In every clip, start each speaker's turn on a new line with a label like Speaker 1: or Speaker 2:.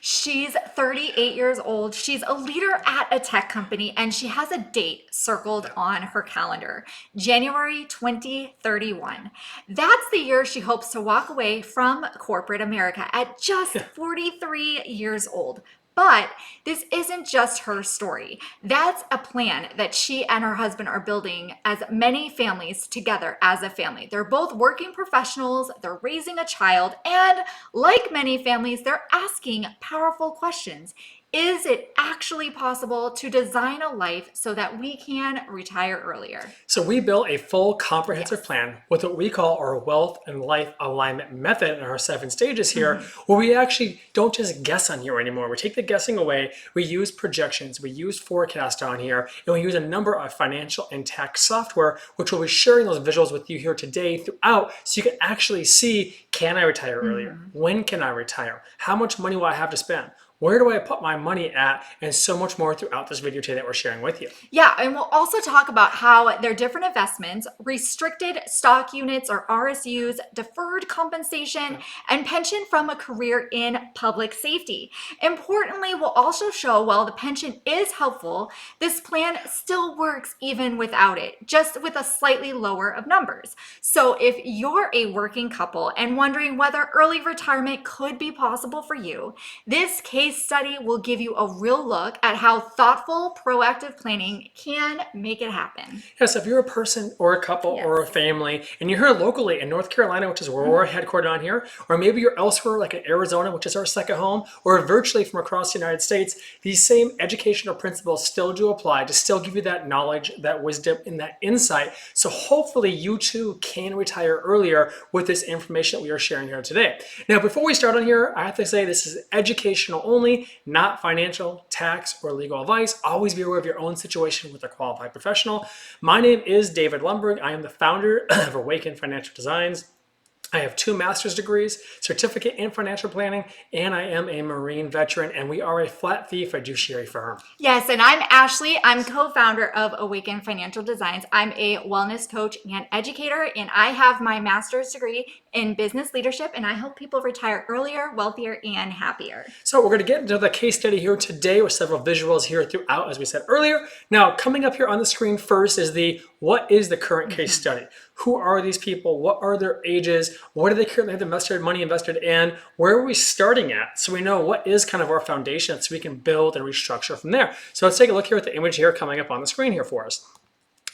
Speaker 1: She's 38 years old. She's a leader at a tech company, and she has a date circled on her calendar, January 2031. That's the year she hopes to walk away from corporate America at just 43 years old. But this isn't just her story. That's a plan that she and her husband are building as many families together as a family. They're both working professionals, they're raising a child, and like many families, they're asking powerful questions. Is it actually possible to design a life so that we can retire earlier?
Speaker 2: So we built a full comprehensive plan with what we call our wealth and life alignment method in our 7 stages here, where we actually don't just guess on here anymore. We take the guessing away. We use projections, we use forecast on here, and we use a number of financial and tax software, which we'll be sharing those visuals with you here today throughout, so you can actually see, can I retire earlier? When can I retire? How much money will I have to spend? Where do I put my money at? And so much more throughout this video today that we're sharing with you.
Speaker 1: Yeah, and we'll also talk about how there are different investments, restricted stock units or RSUs, deferred compensation, and pension from a career in public safety. Importantly, we'll also show while the pension is helpful, this plan still works even without it, just with a slightly lower of numbers. So if you're a working couple and wondering whether early retirement could be possible for you, this case study will give you a real look at how thoughtful, proactive planning can make it happen.
Speaker 2: Yes, if you're a person or a couple or a family and you're here locally in North Carolina, which is where we're headquartered on here, or maybe you're elsewhere like in Arizona, which is our second home, or virtually from across the United States, these same educational principles still do apply to still give you that knowledge, that wisdom, and that insight. So hopefully you too can retire earlier with this information that we are sharing here today. Now, before we start on here, I have to say this is educational only, not financial, tax, or legal advice. Always be aware of your own situation with a qualified professional. My name is David Lumberg. I am the founder of Awaken Financial Designs. I have 2 master's degrees, certificate in financial planning, and I am a Marine veteran, and we are a flat fee fiduciary firm.
Speaker 1: Yes, and I'm Ashley. I'm co-founder of Awaken Financial Designs. I'm a wellness coach and educator, and I have my master's degree in business leadership, and I help people retire earlier, wealthier, and happier.
Speaker 2: So we're going to get into the case study here today with several visuals here throughout, as we said earlier. Now, coming up here on the screen first is what is the current case study? Who are these people? What are their ages? What do they currently have money invested in? Where are we starting at? So we know what is kind of our foundation so we can build and restructure from there. So let's take a look here at the image here coming up on the screen here for us.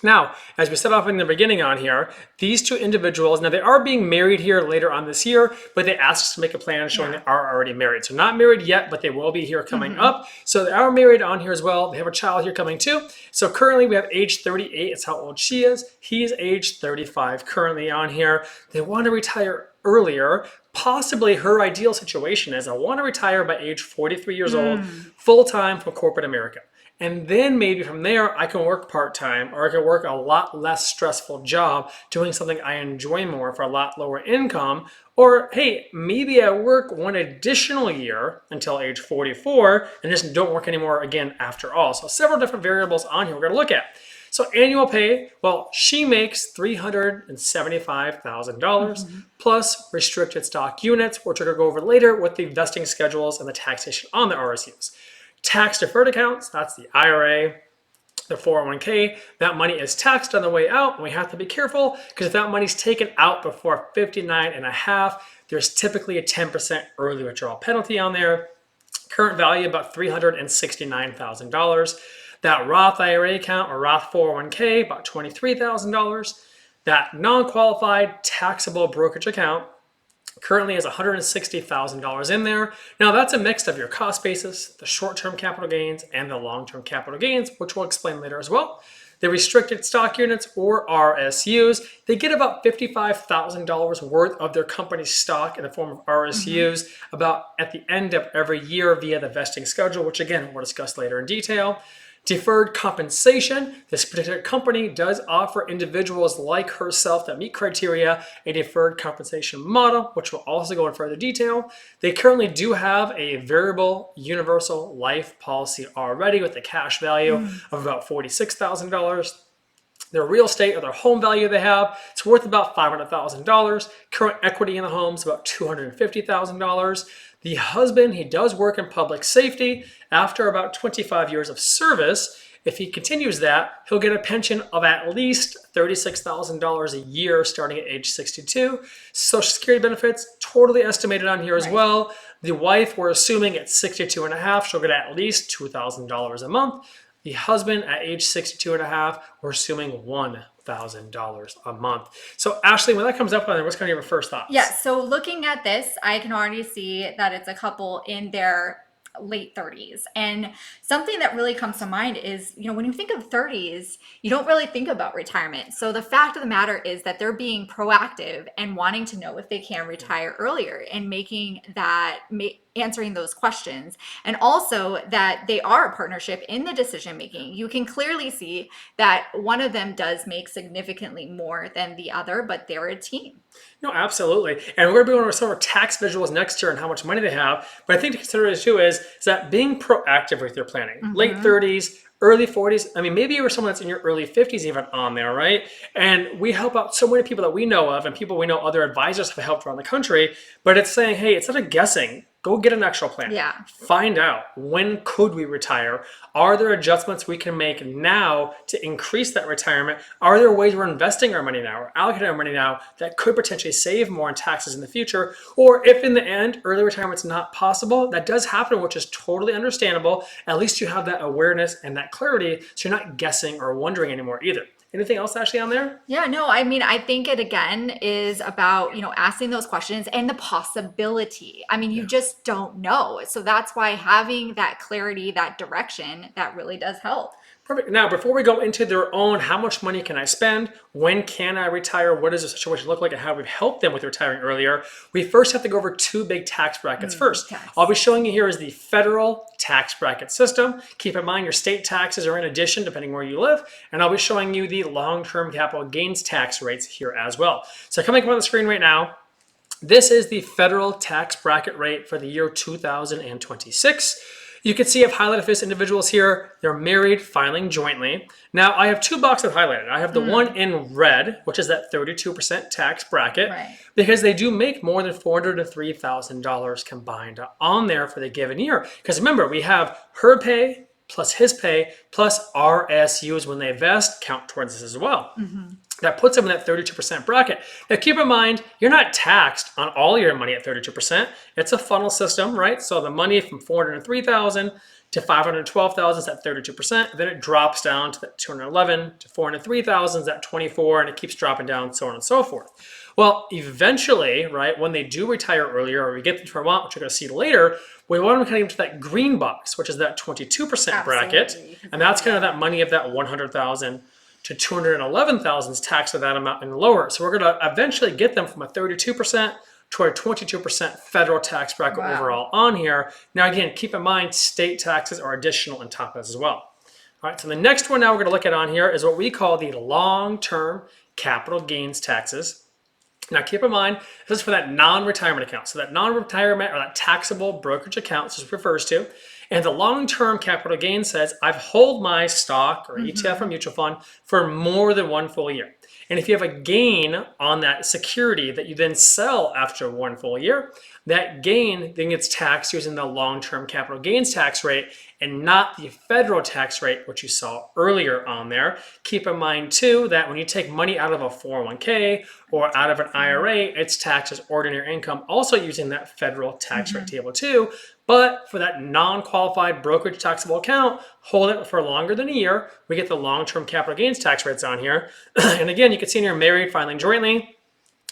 Speaker 2: Now, as we set off in the beginning on here, these 2 individuals, now they are being married here later on this year, but they asked us to make a plan showing they are already married. So not married yet, but they will be here coming up. So they are married on here as well. They have a child here coming too. So currently we have age 38. It's how old she is. He's age 35 currently on here. They want to retire earlier. Possibly her ideal situation is I want to retire by age 43 years old, full-time from corporate America. And then maybe from there, I can work part-time, or I can work a lot less stressful job doing something I enjoy more for a lot lower income. Or, hey, maybe I work 1 additional year until age 44 and just don't work anymore again after all. So several different variables on here we're going to look at. So annual pay, well, she makes $375,000 plus restricted stock units, which we're going to go over later with the vesting schedules and the taxation on the RSUs. Tax deferred accounts, that's the IRA, the 401k, that money is taxed on the way out, and we have to be careful because if that money's taken out before 59 and a half, there's typically a 10% early withdrawal penalty on there. Current value about $369,000. That Roth IRA account or Roth 401k, about $23,000. That non-qualified taxable brokerage account currently has $160,000 in there. Now that's a mix of your cost basis, the short-term capital gains, and the long-term capital gains, which we'll explain later as well. The restricted stock units or RSUs, they get about $55,000 worth of their company's stock in the form of RSUs about at the end of every year via the vesting schedule, which again, we'll discuss later in detail. Deferred compensation, this particular company does offer individuals like herself that meet criteria a deferred compensation model, which we'll also go in further detail. They currently do have a variable universal life policy already with a cash value of about $46,000. Their real estate or their home value they have, it's worth about $500,000. Current equity in the home is about $250,000. The husband, he does work in public safety. After about 25 years of service, if he continues that, he'll get a pension of at least $36,000 a year starting at age 62. Social Security benefits, totally estimated on here as well. The wife, we're assuming at 62 and a half, she'll get at least $2,000 a month. The husband at age 62 and a half, we're assuming $1,000 a month. So Ashley, when that comes up on there, what's kind of your first thoughts?
Speaker 1: Yeah, so looking at this, I can already see that it's a couple in their late 30s. And something that really comes to mind is, when you think of 30s, you don't really think about retirement. So the fact of the matter is that they're being proactive and wanting to know if they can retire earlier and making that, answering those questions. And also that they are a partnership in the decision making. You can clearly see that one of them does make significantly more than the other, but they're a team.
Speaker 2: No, absolutely. And we're going to be going over some of our tax visuals next year and how much money they have. But I think to consider too is that being proactive with your planning. Late 30s, early 40s. I mean, maybe you were someone that's in your early 50s even on there, right? And we help out so many people that we know of and people we know other advisors have helped around the country. But it's saying, hey, instead of guessing, go get an actual plan.
Speaker 1: Yeah.
Speaker 2: Find out, when could we retire? Are there adjustments we can make now to increase that retirement? Are there ways we're investing our money now or allocating our money now that could potentially save more in taxes in the future? Or if in the end, early retirement's not possible, that does happen, which is totally understandable. At least you have that awareness and that clarity, so you're not guessing or wondering anymore either. Anything else actually on there?
Speaker 1: Yeah, no, I mean, I think it again is about, asking those questions and the possibility. I mean, you just don't know. So that's why having that clarity, that direction, that really does help.
Speaker 2: Perfect. Now, before we go into their own, how much money can I spend? When can I retire? What does the situation look like and how we've helped them with retiring earlier? We first have to go over two big tax brackets first. I'll be showing you here is the federal tax bracket system. Keep in mind your state taxes are in addition, depending where you live. And I'll be showing you the long-term capital gains tax rates here as well. So coming up on the screen right now, this is the federal tax bracket rate for the year 2026. You can see I've highlighted for this individuals here. They're married, filing jointly. Now, I have two boxes highlighted. I have the one in red, which is that 32% tax bracket, because they do make more than $403,000 combined on there for the given year. Because remember, we have her pay plus his pay plus RSUs when they vest count towards this as well. That puts them in that 32% bracket. Now keep in mind, you're not taxed on all your money at 32%. It's a funnel system, right? So the money from $403,000 to $512,000 is at 32%. Then it drops down to that $211,000 to $403,000 is at 24%, and it keeps dropping down, so on and so forth. Well, eventually, right, when they do retire earlier, or we get them to Vermont, which we're going to see later, we want them to kind of get to that green box, which is that 22% bracket, and that's kind of that money of that $100,000 to $211,000 is taxed at that amount and lower. So we're going to eventually get them from a 32% to a 22% federal tax bracket overall on here. Now, again, keep in mind, state taxes are additional on top of this as well. All right, so the next one now we're going to look at on here is what we call the long-term capital gains taxes. Now, keep in mind, this is for that non-retirement account. So that non-retirement or that taxable brokerage account, as it refers to. And the long-term capital gain says, I've hold my stock or ETF or mutual fund for more than one full year. And if you have a gain on that security that you then sell after one full year, that gain then gets taxed using the long-term capital gains tax rate and not the federal tax rate, which you saw earlier on there. Keep in mind too that when you take money out of a 401k or out of an IRA, it's taxed as ordinary income, also using that federal tax rate table too. But for that non-qualified brokerage taxable account, hold it for longer than a year. We get the long-term capital gains tax rates on here. And again, you can see in your married filing jointly.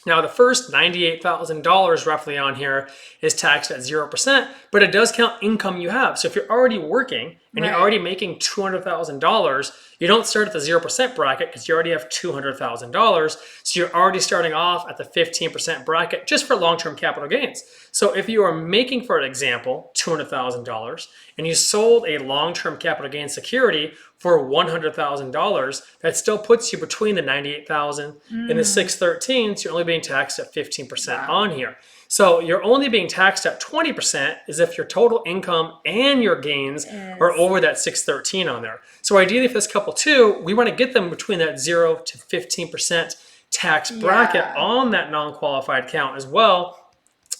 Speaker 2: Now, the first $98,000 roughly on here is taxed at 0%, but it does count income you have. So if you're already working and you're already making $200,000, you don't start at the 0% bracket because you already have $200,000. So you're already starting off at the 15% bracket just for long-term capital gains. So if you are making, for example, $200,000 and you sold a long-term capital gain security for $100,000, that still puts you between the $98,000 and the $613,000. So you're only being taxed at 15% on here. So you're only being taxed at 20% is if your total income and your gains are over that $613,000 on there. So ideally for this couple too, we want to get them between that 0 to 15% tax bracket on that non-qualified account as well.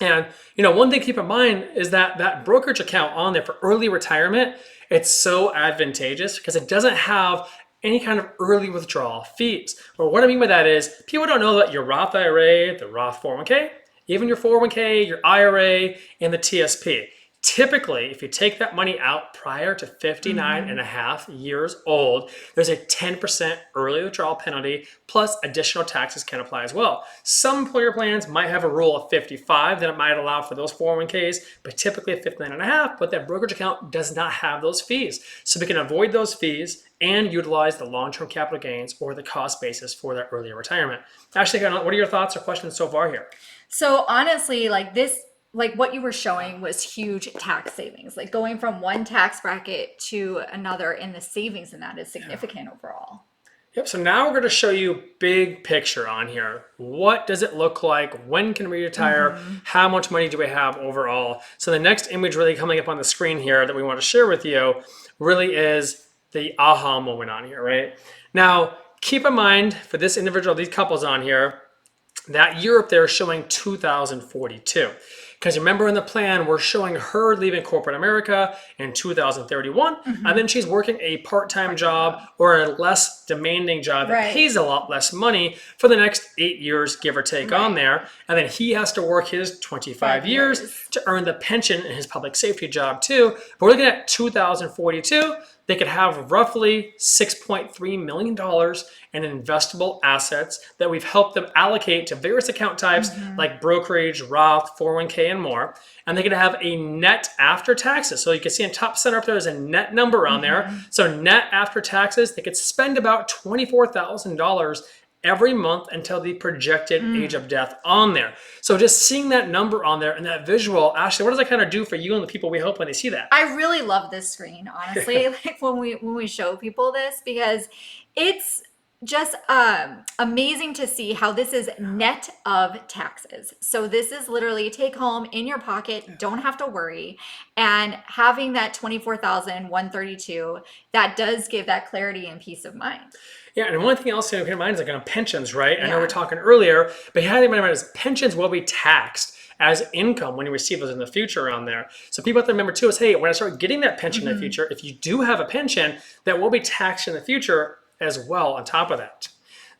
Speaker 2: And one thing to keep in mind is that that brokerage account on there for early retirement, it's so advantageous because it doesn't have any kind of early withdrawal fees. But what I mean by that is people don't know that your Roth IRA, the Roth 401k, even your 401k, your IRA, and the TSP. Typically, if you take that money out prior to 59 and a half years old, there's a 10% early withdrawal penalty, plus additional taxes can apply as well. Some employer plans might have a rule of 55 that it might allow for those 401ks, but typically at 59 and a half, but that brokerage account does not have those fees. So we can avoid those fees and utilize the long-term capital gains or the cost basis for that earlier retirement. Ashley, what are your thoughts or questions so far here?
Speaker 1: So honestly, like what you were showing was huge tax savings. Like going from one tax bracket to another, and the savings in that is significant overall.
Speaker 2: Yep, so now we're going to show you big picture on here. What does it look like? When can we retire? How much money do we have overall? So the next image really coming up on the screen here that we want to share with you really is the aha moment on here, right? Now, keep in mind for this individual, these couples on here, that year up there is showing 2042. Because remember in the plan, we're showing her leaving corporate America in 2031, and then she's working a part-time job or a less demanding job that pays a lot less money for the next 8 years, give or take on there. And then he has to work his 25 years to earn the pension in his public safety job too. But we're looking at 2042. They could have roughly $6.3 million in investable assets that we've helped them allocate to various account types like brokerage, Roth, 401k, and more. And they could have a net after taxes. So you can see in top center up there is a net number on there. So net after taxes, they could spend about $24,000 every month until the projected age of death on there. So just seeing that number on there and that visual, Ashley, what does that kind of do for you and the people we help when they see that?
Speaker 1: I really love this screen, honestly, like when we show people this, because it's just amazing to see how this is net of taxes. So this is literally take home in your pocket, don't have to worry. And having that 24,132, that does give that clarity and peace of mind.
Speaker 2: Yeah, and one thing else to keep in mind is like pensions, right? I know we're talking earlier, but you have to remember is pensions will be taxed as income when you receive those in the future around there. So people have to remember too is, hey, when I start getting that pension in the future, if you do have a pension, that will be taxed in the future as well on top of that.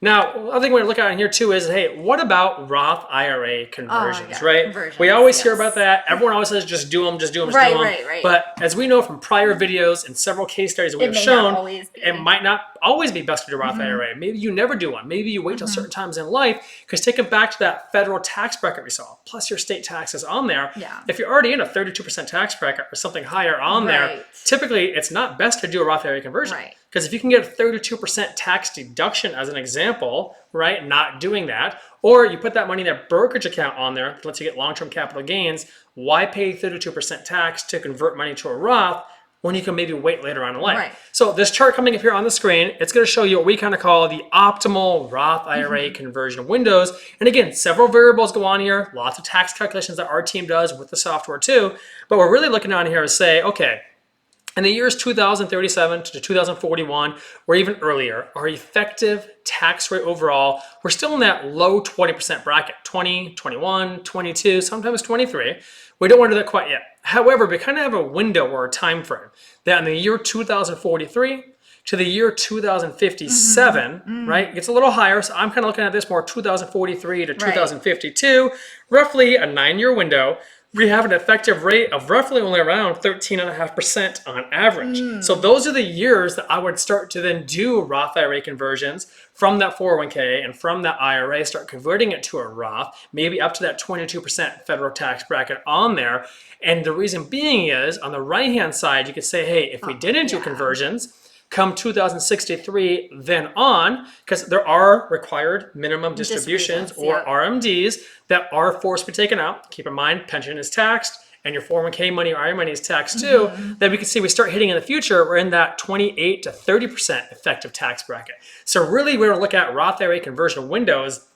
Speaker 2: Now, other thing we're going to look at in here too is, hey, what about Roth IRA conversions, right? Conversions, we always hear about that. Everyone always says, just do them, just do them, just do them. Right. But as we know from prior videos and several case studies that we have shown, it might not always be best to do a Roth IRA. Maybe you never do one. Maybe you wait till certain times in life, because take it back to that federal tax bracket we saw, plus your state taxes on there. If you're already in a 32% tax bracket or something higher on there, typically it's not best to do a Roth IRA conversion. Because if you can get a 32% tax deduction as an example, right, not doing that, or you put that money in a brokerage account on there that lets you get long-term capital gains, why pay 32% tax to convert money to a Roth when you can maybe wait later on in life? So this chart coming up here on the screen, it's going to show you what we kind of call the optimal Roth IRA conversion windows. And again, several variables go on here, lots of tax calculations that our team does with the software too. But we're really looking on here is say, okay, in the years 2037 to 2041, or even earlier, our effective tax rate overall, we're still in that low 20% bracket, 20, 21, 22, sometimes 23. We don't want to do that quite yet. However, we kind of have a window or a time frame that in the year 2043 to the year 2057, right, it gets a little higher. So I'm kind of looking at this more 2043 to 2052, roughly a 9-year window. We have an effective rate of roughly only around 13.5% on average. So those are the years that I would start to then do Roth IRA conversions from that 401k and from that IRA, start converting it to a Roth, maybe up to that 22% federal tax bracket on there. And the reason being is on the right-hand side, you could say, hey, if we didn't do conversions, come 2063 then on, because there are required minimum distributions or RMDs that are forced to be taken out. Keep in mind, pension is taxed and your 401k money or IRA money is taxed too. Then we can see we start hitting in the future, we're in that 28 to 30% effective tax bracket. So really we're going to look at Roth IRA conversion windows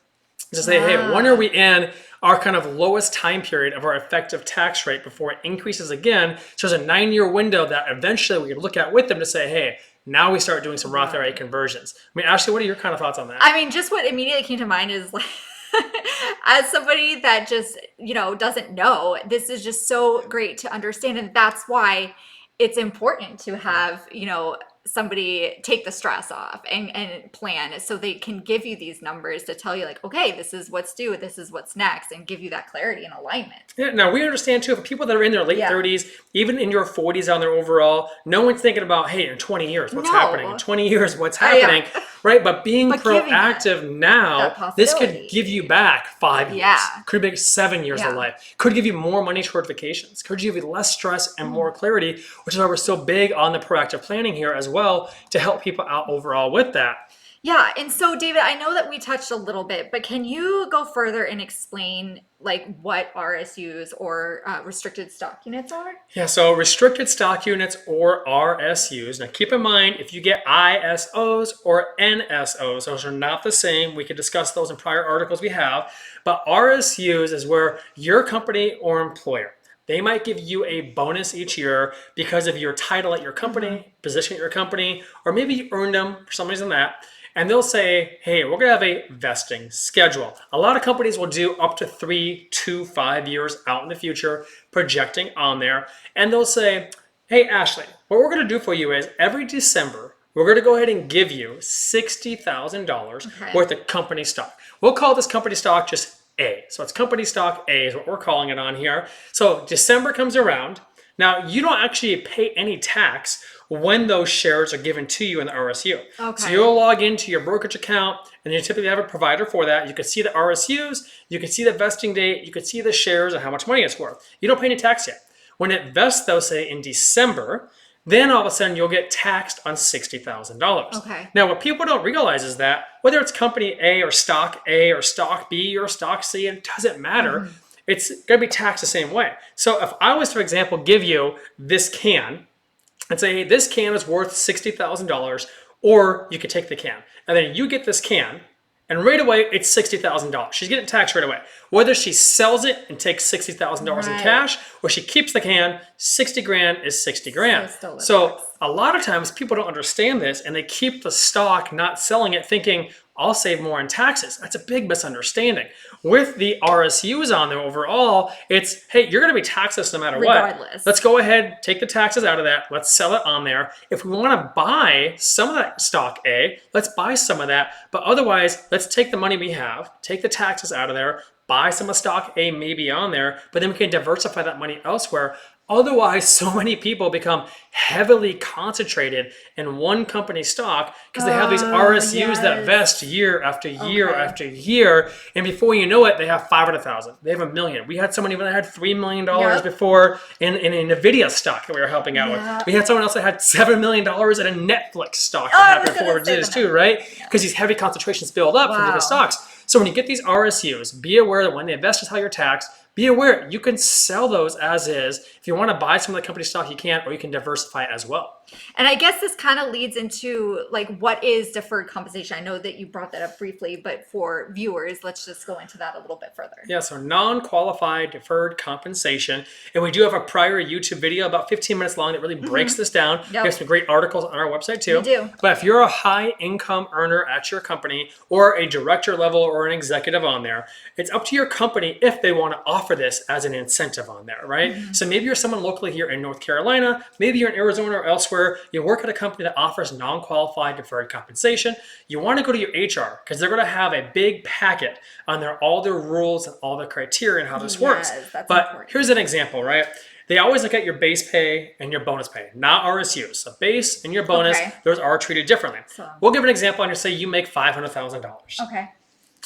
Speaker 2: to say, hey, when are we in our kind of lowest time period of our effective tax rate before it increases again? So there's a 9-year window that eventually we can look at with them to say, hey, now we start doing some Roth IRA conversions. I mean, Ashley, what are your kind of thoughts on that?
Speaker 1: I mean, just what immediately came to mind is like As somebody that just, doesn't know, this is just so great to understand. And that's why it's important to have, somebody take the stress off and plan so they can give you these numbers to tell you like, okay, this is what's due, this is what's next, and give you that clarity and alignment.
Speaker 2: Yeah, now we understand too, for people that are in their late
Speaker 1: Yeah.
Speaker 2: 30s, even in your 40s on their overall, no one's thinking about, hey, in 20 years, what's
Speaker 1: No.
Speaker 2: happening? In 20 years, what's
Speaker 1: Yeah.
Speaker 2: happening? Right? But being
Speaker 1: But giving
Speaker 2: proactive now,
Speaker 1: that
Speaker 2: this could
Speaker 1: possibility.
Speaker 2: give you back 5 years.
Speaker 1: Yeah.
Speaker 2: Could be 7 years
Speaker 1: Yeah.
Speaker 2: of life. Could give you more money toward vacations. Could give you less stress and more clarity, which is why we're so big on the proactive planning here as well to help people out overall with that.
Speaker 1: Yeah, and so David, I know that we touched a little bit, but can you go further and explain like what RSUs or restricted stock units are?
Speaker 2: Yeah, so restricted stock units or RSUs. Now keep in mind, if you get ISOs or NSOs, those are not the same. We could discuss those in prior articles we have. But RSUs is where your company or employer, they might give you a bonus each year because of your title at your company, position at your company, or maybe you earned them for some reason that. And they'll say, hey, we're going to have a vesting schedule. A lot of companies will do up to 3 to 5 years out in the future, projecting on there. And they'll say, hey, Ashley, what we're going to do for you is every December, we're going to go ahead and give you $60,000 worth of company stock. We'll call this company stock just A. So it's company stock A is what we're calling it on here. So December comes around. Now, you don't actually pay any tax when those shares are given to you in the RSU.
Speaker 1: Okay.
Speaker 2: So you'll log into your brokerage account and you typically have a provider for that. You can see the RSUs, you can see the vesting date, you can see the shares and how much money it's worth. You don't pay any tax yet. When it vests, though, say in December, then all of a sudden you'll get taxed on $60,000.
Speaker 1: Okay.
Speaker 2: Now, what people don't realize is that whether it's company A or stock B or stock C, it doesn't matter. It's going to be taxed the same way. So if I was, for example, give you this can and say, hey, this can is worth $60,000, or you could take the can, and then you get this can, and right away it's $60,000. She's getting taxed right away. Whether she sells it and takes $60,000 in
Speaker 1: Right.
Speaker 2: cash, or she keeps the can, 60 grand is 60 grand.
Speaker 1: still
Speaker 2: So
Speaker 1: tax.
Speaker 2: a lot of times people don't understand this, and they keep the stock, not selling it, thinking, I'll save more in taxes. That's a big misunderstanding. With the RSUs on there overall, it's, hey, you're going to be taxed this no matter
Speaker 1: Regardless.
Speaker 2: what. Let's go ahead, take the taxes out of that. Let's sell it on there. If we want to buy some of that stock A, let's buy some of that. But otherwise, let's take the money we have, take the taxes out of there, buy some of stock A maybe on there, but then we can diversify that money elsewhere. Otherwise, so many people become heavily concentrated in one company stock because they have these RSUs that
Speaker 1: yes.
Speaker 2: vest year after year
Speaker 1: Okay.
Speaker 2: after year. And before you know it, they have 500,000. They have $1 million. We had somebody that had $3 million
Speaker 1: Yep.
Speaker 2: before in NVIDIA stock that we were helping out
Speaker 1: Yeah.
Speaker 2: with. We had someone else that had $7 million in a Netflix stock
Speaker 1: I
Speaker 2: that
Speaker 1: was
Speaker 2: happened
Speaker 1: gonna
Speaker 2: before
Speaker 1: say
Speaker 2: this
Speaker 1: that.
Speaker 2: too, right? Because these heavy concentrations build up from
Speaker 1: Wow.
Speaker 2: different stocks. So when you get these RSUs, be aware that when they invest is how you're taxed. Be aware you can sell those as is. If you want to buy some of the company stock, you can, or you can diversify as well.
Speaker 1: And I guess this kind of leads into like what is deferred compensation? I know that you brought that up briefly, but for viewers, let's just go into that a little bit further.
Speaker 2: Yeah, so non-qualified deferred compensation. And we do have a prior YouTube video about 15 minutes long that really breaks this down.
Speaker 1: Yep.
Speaker 2: We have some great articles on our website too.
Speaker 1: We do.
Speaker 2: But if you're a high income earner at your company or a director level or an executive on there, it's up to your company if they want to offer this as an incentive on there, right? So maybe you're someone locally here in North Carolina, maybe you're in Arizona or elsewhere, you work at a company that offers non-qualified deferred compensation. You want to go to your HR because they're going to have a big packet on there, all their rules and all the criteria and how this works.
Speaker 1: That's
Speaker 2: But
Speaker 1: important.
Speaker 2: here's an example, right? They always look at your base pay and your bonus pay, not RSUs. So base and your bonus,
Speaker 1: Okay.
Speaker 2: those are treated differently.
Speaker 1: So-
Speaker 2: We'll give an example and say you make $500,000.
Speaker 1: Okay.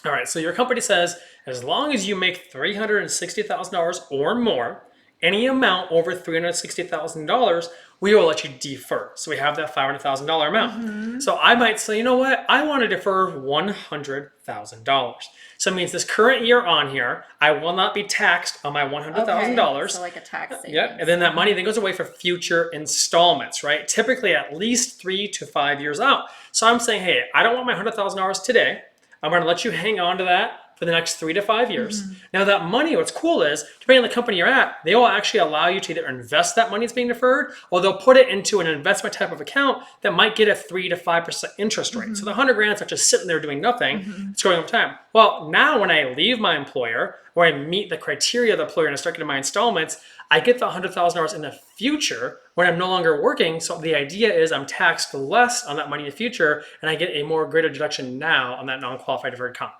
Speaker 2: All right, so your company says as long as you make $360,000 or more, any amount over $360,000, we will let you defer. So we have that $500,000 amount. So I might say, you know what? I want to defer $100,000. So it means this current year on here, I will not be taxed on my $100,000.
Speaker 1: So like a tax savings.
Speaker 2: Yeah, and then that money then goes away for future installments, right? Typically at least 3 to 5 years out. So I'm saying, hey, I don't want my $100,000 today. I'm going to let you hang on to that for the next 3 to 5 years. Now that money, what's cool is, depending on the company you're at, they will actually allow you to either invest that money that's being deferred, or they'll put it into an investment type of account that might get a 3 to 5% interest rate. So the 100 grand is not just sitting there doing nothing, it's growing over time. Well, now when I leave my employer, or I meet the criteria of the employer and I start getting my installments, I get the $100,000 in the future when I'm no longer working. So the idea is I'm taxed less on that money in the future, and I get a more greater deduction now on that non-qualified deferred comp.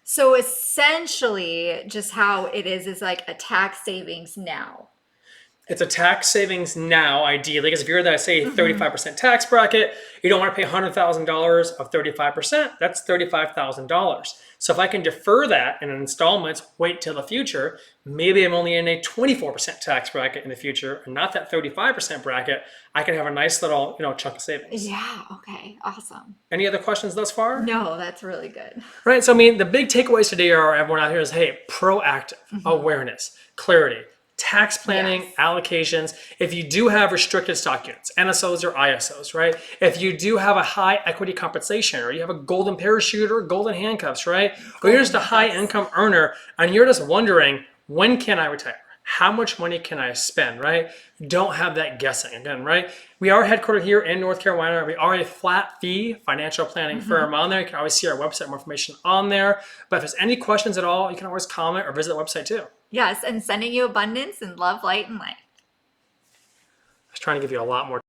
Speaker 1: So essentially, just how it is like a tax savings now.
Speaker 2: It's a tax savings now, ideally, because if you're in that, say, 35% tax bracket, you don't want to pay $100,000 of 35%. That's $35,000. So if I can defer that in installments, wait till the future, maybe I'm only in a 24% tax bracket in the future, and not that 35% bracket. I can have a nice little, chunk of savings.
Speaker 1: Yeah. Okay. Awesome.
Speaker 2: Any other questions thus far?
Speaker 1: No, that's really good.
Speaker 2: Right. So the big takeaways today are, everyone out here is, hey, proactive awareness, clarity, tax planning,
Speaker 1: Yes.
Speaker 2: allocations. If you do have restricted stock units, NSOs or ISOs, right? If you do have a high equity compensation, or you have a golden parachute or golden handcuffs, right? Or you're just a high income earner and you're just wondering, when can I retire? How much money can I spend, right? Don't have that guessing again, right? We are headquartered here in North Carolina. We are a flat fee financial planning firm on there. You can always see our website, more information on there. But if there's any questions at all, you can always comment or visit the website too.
Speaker 1: Yes, and sending you abundance and love, light, and light.
Speaker 2: I was trying to give you a lot more